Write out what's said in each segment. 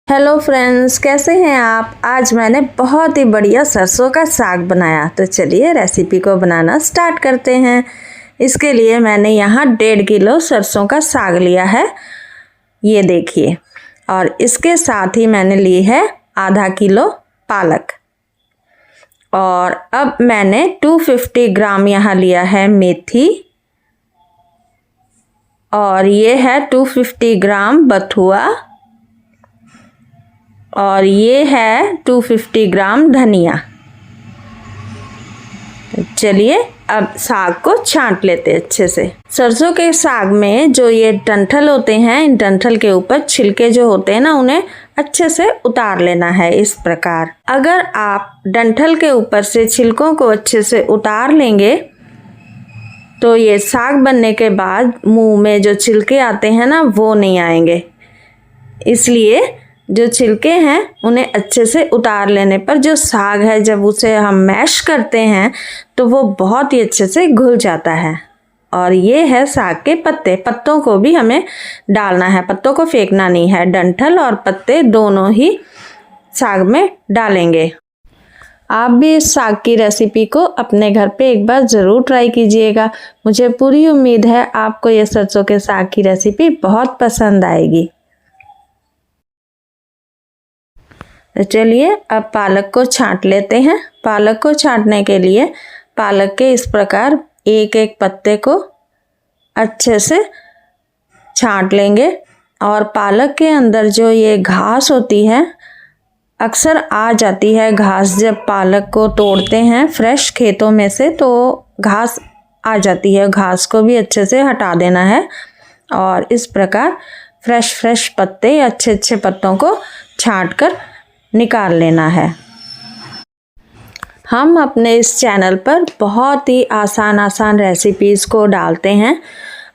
Hello friends, कैसे हैं आप। आज मैंने बहुत ही बढ़िया सरसों का साग बनाया। तो चलिए रेसिपी को बनाना स्टार्ट करते हैं। इसके लिए मैंने यहाँ 1.5 किलो सरसों का साग लिया है, ये देखिए। और इसके साथ ही मैंने ली है आधा किलो पालक। और अब मैंने 250 ग्राम यहाँ लिया है मेथी। और ये है 250 ग्राम बथुआ। और ये है 250 ग्राम धनिया। चलिए अब साग को छांट लेते अच्छे से। सरसों के साग में जो ये डंठल होते हैं, इन डंठल के ऊपर छिलके जो होते हैं ना, उन्हें अच्छे से उतार लेना है इस प्रकार। अगर आप डंठल के ऊपर से छिलकों को अच्छे से उतार लेंगे तो ये साग बनने के बाद मुंह में जो छिलके आते हैं ना, वो नहीं आएंगे। इसलिए जो छिलके हैं उन्हें अच्छे से उतार लेने पर जो साग है, जब उसे हम मैश करते हैं तो वो बहुत ही अच्छे से घुल जाता है। और ये है साग के पत्ते। पत्तों को भी हमें डालना है, पत्तों को फेंकना नहीं है। डंठल और पत्ते दोनों ही साग में डालेंगे। आप भी इस साग की रेसिपी को अपने घर पे एक बार ज़रूर ट्राई कीजिएगा। मुझे पूरी उम्मीद है आपको ये सरसों के साग की रेसिपी बहुत पसंद आएगी। तो चलिए अब पालक को छांट लेते हैं। पालक को छांटने के लिए पालक के इस प्रकार एक एक पत्ते को अच्छे से छांट लेंगे। और पालक के अंदर जो ये घास होती है, अक्सर आ जाती है घास। जब पालक को तोड़ते हैं फ्रेश खेतों में से तो घास आ जाती है, घास को भी अच्छे से हटा देना है। और इस प्रकार फ्रेश पत्ते, अच्छे अच्छे पत्तों को छांट कर निकाल लेना है। हम अपने इस चैनल पर बहुत ही आसान रेसिपीज़ को डालते हैं।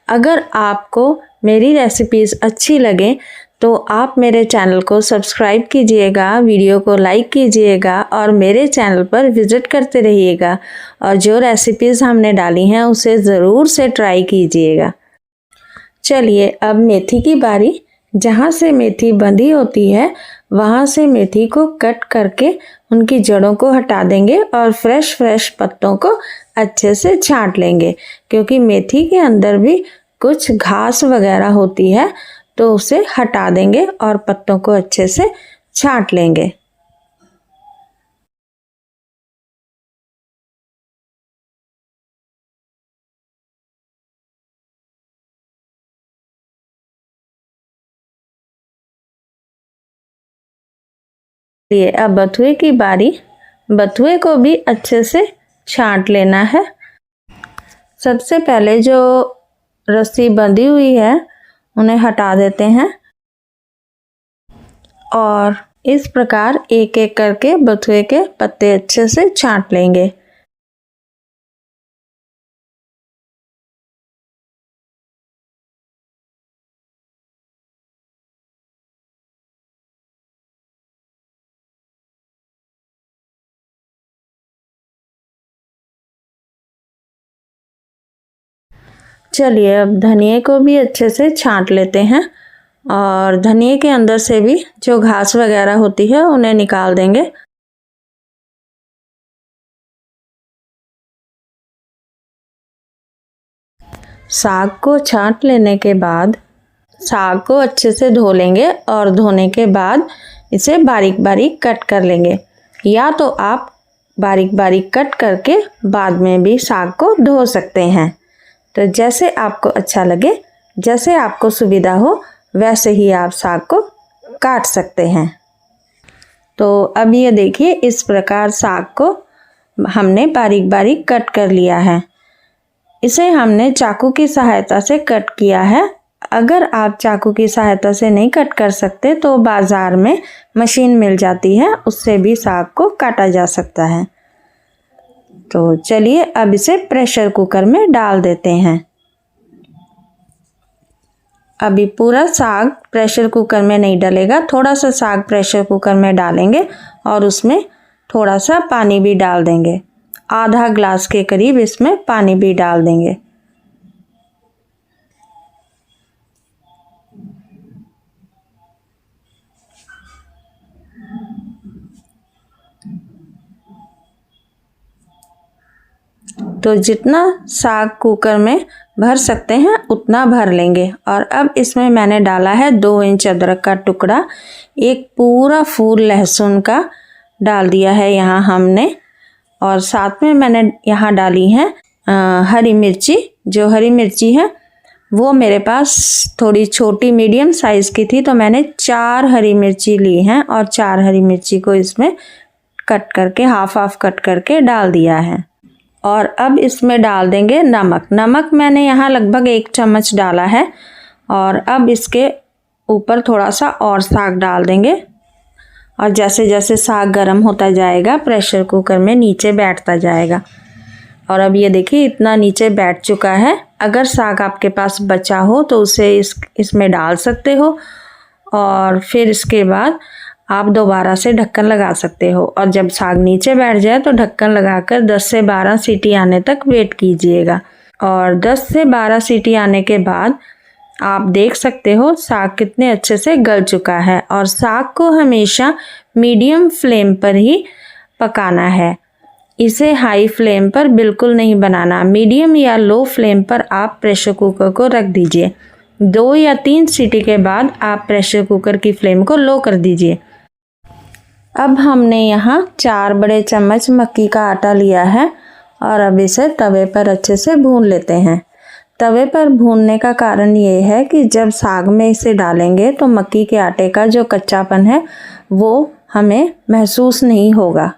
अगर आपको मेरी रेसिपीज़ अच्छी लगे तो आप मेरे चैनल को सब्सक्राइब कीजिएगा, वीडियो को लाइक कीजिएगा और मेरे चैनल पर विज़िट करते रहिएगा। और जो रेसिपीज़ हमने डाली हैं उसे ज़रूर से ट्राई कीजिएगा। चलिए अब मेथी की बारी। जहाँ से मेथी बंधी होती है वहाँ से मेथी को कट करके उनकी जड़ों को हटा देंगे और फ्रेश पत्तों को अच्छे से छांट लेंगे। क्योंकि मेथी के अंदर भी कुछ घास वगैरह होती है, तो उसे हटा देंगे और पत्तों को अच्छे से छांट लेंगे। ये अब बथुए की बारी। बथुए को भी अच्छे से छांट लेना है। सबसे पहले जो रस्सी बंधी हुई है उन्हें हटा देते हैं और इस प्रकार एक एक करके बथुए के पत्ते अच्छे से छांट लेंगे। चलिए अब धनिए को भी अच्छे से छांट लेते हैं और धनिए के अंदर से भी जो घास वगैरह होती है उन्हें निकाल देंगे। साग को छांट लेने के बाद साग को अच्छे से धो लेंगे और धोने के बाद इसे बारीक बारीक कट कर लेंगे। या तो आप बारीक बारीक कट करके बाद में भी साग को धो सकते हैं। तो जैसे आपको अच्छा लगे, जैसे आपको सुविधा हो, वैसे ही आप साग को काट सकते हैं। तो अब ये देखिए, इस प्रकार साग को हमने बारीक बारीक कट कर लिया है। इसे हमने चाकू की सहायता से कट किया है। अगर आप चाकू की सहायता से नहीं कट कर सकते तो बाज़ार में मशीन मिल जाती है, उससे भी साग को काटा जा सकता है। तो चलिए अब इसे प्रेशर कुकर में डाल देते हैं। अभी पूरा साग प्रेशर कुकर में नहीं डलेगा, थोड़ा सा साग प्रेशर कुकर में डालेंगे और उसमें थोड़ा सा पानी भी डाल देंगे। आधा ग्लास के करीब इसमें पानी भी डाल देंगे। तो जितना साग कुकर में भर सकते हैं उतना भर लेंगे। और अब इसमें मैंने डाला है 2 इंच अदरक का टुकड़ा, एक पूरा फूल लहसुन का डाल दिया है यहाँ हमने, और साथ में मैंने यहाँ डाली है हरी मिर्ची। जो हरी मिर्ची है वो मेरे पास थोड़ी छोटी मीडियम साइज़ की थी, तो मैंने 4 हरी मिर्ची ली हैं और 4 हरी मिर्ची को इसमें कट करके हाफ कट करके डाल दिया है। और अब इसमें डाल देंगे नमक। नमक मैंने यहाँ लगभग 1 चम्मच डाला है। और अब इसके ऊपर थोड़ा सा और साग डाल देंगे, और जैसे जैसे साग गर्म होता जाएगा प्रेशर कुकर में नीचे बैठता जाएगा। और अब ये देखिए इतना नीचे बैठ चुका है। अगर साग आपके पास बचा हो तो उसे इसमें डाल सकते हो, और फिर इसके बाद आप दोबारा से ढक्कन लगा सकते हो। और जब साग नीचे बैठ जाए तो ढक्कन लगाकर 10 से 12 सीटी आने तक वेट कीजिएगा। और 10 से 12 सीटी आने के बाद आप देख सकते हो साग कितने अच्छे से गल चुका है। और साग को हमेशा मीडियम फ्लेम पर ही पकाना है, इसे हाई फ्लेम पर बिल्कुल नहीं बनाना। मीडियम या लो फ्लेम पर आप प्रेशर कुकर को रख दीजिए। 2 या 3 सीटी के बाद आप प्रेशर कुकर की फ्लेम को लो कर दीजिए। अब हमने यहाँ 4 बड़े चम्मच मक्की का आटा लिया है, और अब इसे तवे पर अच्छे से भून लेते हैं। तवे पर भूनने का कारण ये है कि जब साग में इसे डालेंगे तो मक्की के आटे का जो कच्चापन है वो हमें महसूस नहीं होगा।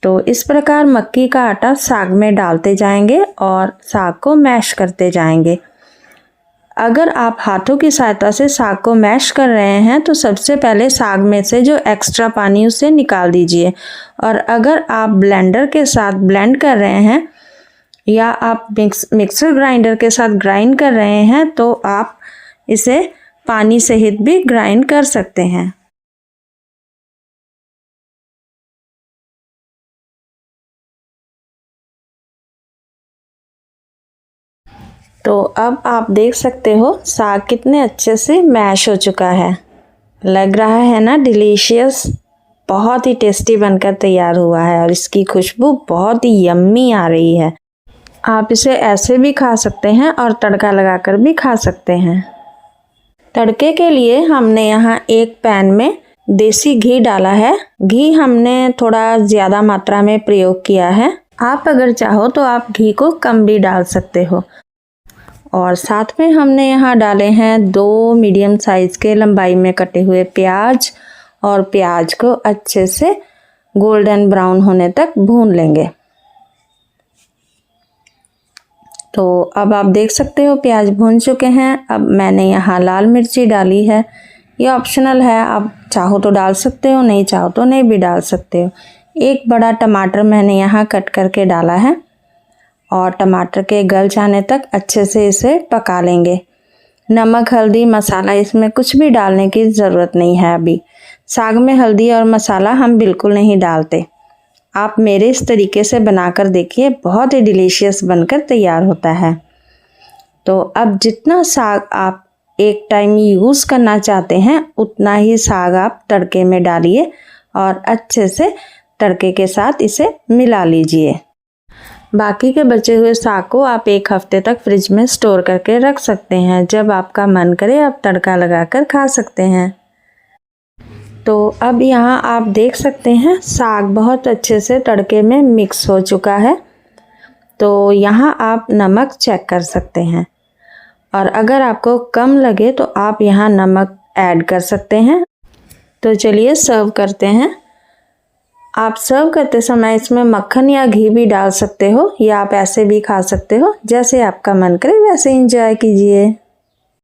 तो इस प्रकार मक्की का आटा साग में डालते जाएंगे और साग को मैश करते जाएंगे। अगर आप हाथों की सहायता से साग को मैश कर रहे हैं तो सबसे पहले साग में से जो एक्स्ट्रा पानी उसे निकाल दीजिए। और अगर आप ब्लेंडर के साथ ब्लेंड कर रहे हैं या आप मिक्सर ग्राइंडर के साथ ग्राइंड कर रहे हैं तो आप इसे पानी सहित भी ग्राइंड कर सकते हैं। तो अब आप देख सकते हो साग कितने अच्छे से मैश हो चुका है। लग रहा है ना डिलीशियस, बहुत ही टेस्टी बनकर तैयार हुआ है और इसकी खुशबू बहुत ही यम्मी आ रही है। आप इसे ऐसे भी खा सकते हैं और तड़का लगाकर भी खा सकते हैं। तड़के के लिए हमने यहाँ एक पैन में देसी घी डाला है। घी हमने थोड़ा ज़्यादा मात्रा में प्रयोग किया है। आप अगर चाहो तो आप घी को कम भी डाल सकते हो। और साथ में हमने यहाँ डाले हैं 2 मीडियम साइज़ के लंबाई में कटे हुए प्याज, और प्याज को अच्छे से गोल्डन ब्राउन होने तक भून लेंगे। तो अब आप देख सकते हो प्याज भून चुके हैं। अब मैंने यहाँ लाल मिर्ची डाली है, ये ऑप्शनल है, आप चाहो तो डाल सकते हो, नहीं चाहो तो नहीं भी डाल सकते हो। एक बड़ा टमाटर मैंने यहाँ कट करके डाला है, और टमाटर के गल जाने तक अच्छे से इसे पका लेंगे। नमक, हल्दी, मसाला इसमें कुछ भी डालने की ज़रूरत नहीं है। अभी साग में हल्दी और मसाला हम बिल्कुल नहीं डालते। आप मेरे इस तरीके से बनाकर देखिए, बहुत ही डिलीशियस बनकर तैयार होता है। तो अब जितना साग आप एक टाइम यूज़ करना चाहते हैं उतना ही साग आप तड़के में डालिए और अच्छे से तड़के के साथ इसे मिला लीजिए। बाकी के बचे हुए साग को आप 1 हफ्ते तक फ्रिज में स्टोर करके रख सकते हैं। जब आपका मन करे आप तड़का लगाकर खा सकते हैं। तो अब यहाँ आप देख सकते हैं साग बहुत अच्छे से तड़के में मिक्स हो चुका है। तो यहाँ आप नमक चेक कर सकते हैं, और अगर आपको कम लगे तो आप यहाँ नमक ऐड कर सकते हैं। तो चलिए सर्व करते हैं। आप सर्व करते समय इसमें मक्खन या घी भी डाल सकते हो, या आप ऐसे भी खा सकते हो। जैसे आपका मन करे वैसे एंजॉय कीजिए।